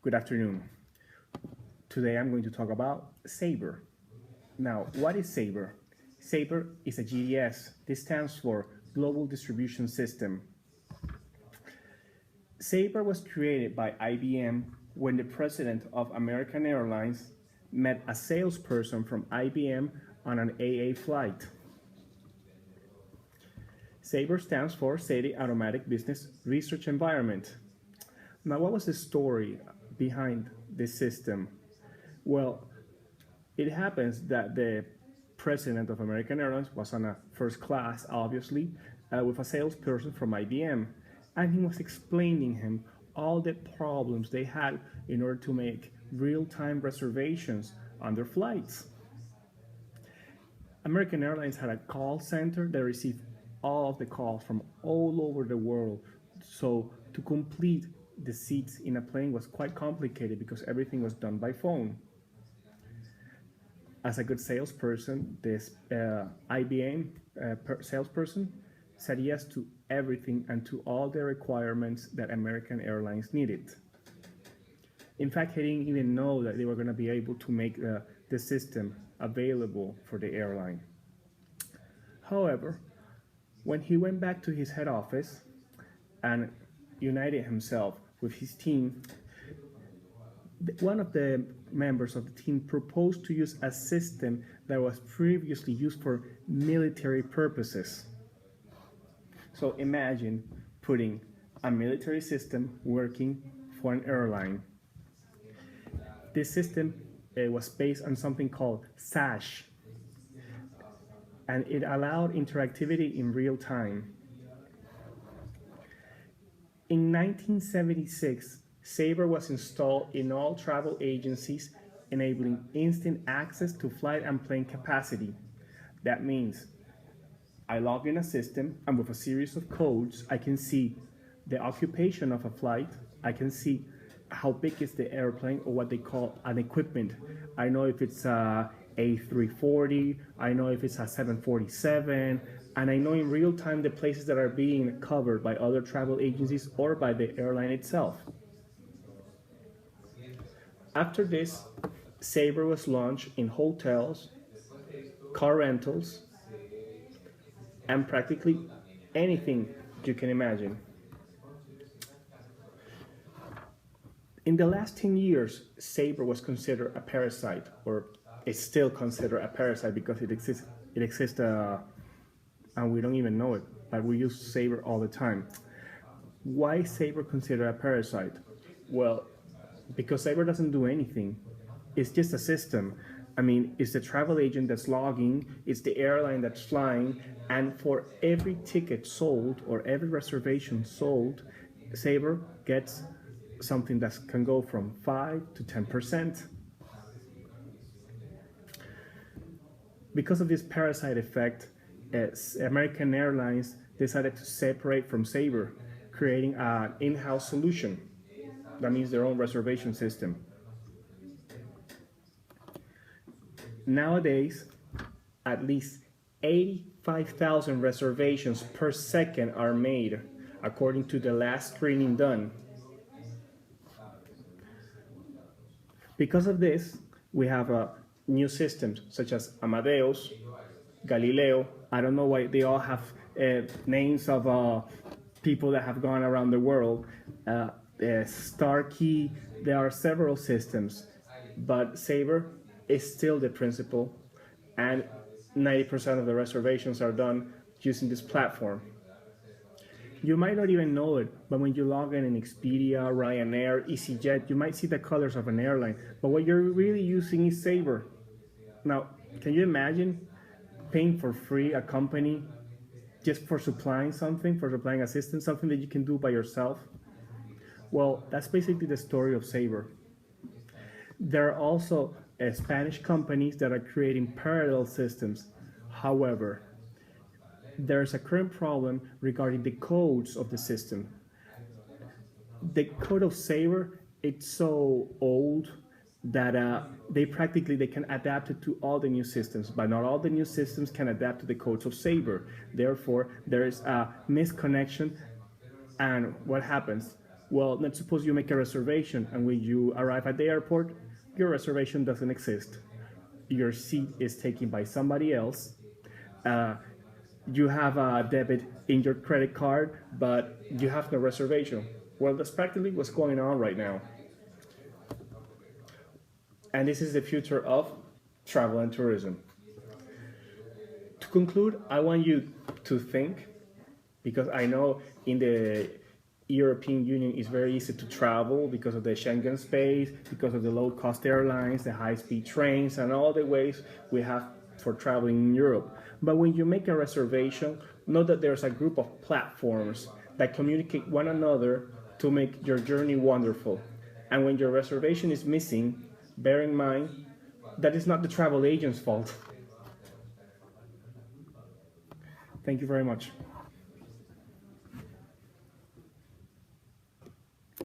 Good afternoon. Today I'm going to talk about SABRE. Now, what is SABRE? SABRE is a GDS. This stands for Global Distribution System. SABRE was created by IBM when the president of American Airlines met a salesperson from IBM on an AA flight. SABRE stands for State Automatic Business Research Environment. Now, what was the story behind this system? Well, it happens that the president of American Airlines was on a first class, obviously, with a salesperson from IBM, and he was explaining him all the problems they had in order to make real-time reservations on their flights. American Airlines had a call center that received all of the calls from all over the world, so to complete the seats in a plane was quite complicated because everything was done by phone. As a good salesperson, this IBM salesperson said yes to everything and to all the requirements that American Airlines needed. In fact, he didn't even know that they were going to be able to make the system available for the airline. However, when he went back to his head office and united himself with his team, one of the members of the team proposed to use a system that was previously used for military purposes. So imagine putting a military system working for an airline. This system was based on something called SASH, and it allowed interactivity in real time. In 1976, SABRE was installed in all travel agencies, enabling instant access to flight and plane capacity. That means I log in a system, and with a series of codes, I can see the occupation of a flight, I can see how big is the airplane, or what they call an equipment. I know if it's a A340, I know if it's a 747, and I know in real time the places that are being covered by other travel agencies or by the airline itself. After this, SABRE was launched in hotels, car rentals, and practically anything you can imagine. In the last 10 years, SABRE was considered a parasite, or is still considered a parasite because it exists and we don't even know it, but we use SABRE all the time. Why is SABRE considered a parasite? Well, because SABRE doesn't do anything. It's just a system. I mean, it's the travel agent that's logging, it's the airline that's flying, and for every ticket sold or every reservation sold, SABRE gets something that can go from 5 to 10%. Because of this parasite effect, American Airlines decided to separate from SABRE, creating an in-house solution. That means their own reservation system. Nowadays, at least 85,000 reservations per second are made, according to the last screening done. Because of this, we have new systems such as Amadeus, Galileo. I don't know why they all have names of people that have gone around the world. Starkey, there are several systems, but SABRE is still the principal, and 90% of the reservations are done using this platform. You might not even know it, but when you log in Expedia, Ryanair, EasyJet, you might see the colors of an airline, but what you're really using is SABRE. Now, can you imagine paying for free a company just for supplying something, for supplying assistance, something that you can do by yourself? Well, that's basically the story of SABRE. There are also Spanish companies that are creating parallel systems. However, there's a current problem regarding the codes of the system. The code of SABRE, it's so old that they can adapt it to all the new systems, but not all the new systems can adapt to the codes of SABRE. Therefore, there is a misconnection, and what happens? Well, let's suppose you make a reservation, and when you arrive at the airport, your reservation doesn't exist. Your seat is taken by somebody else. You have a debit in your credit card, but you have no reservation. Well, that's practically what's going on right now. And this is the future of travel and tourism. To conclude, I want you to think, because I know in the European Union it's very easy to travel because of the Schengen space, because of the low-cost airlines, the high-speed trains, and all the ways we have for traveling in Europe. But when you make a reservation, know that there's a group of platforms that communicate one another to make your journey wonderful. And when your reservation is missing, bear in mind that it's not the travel agent's fault. Thank you very much.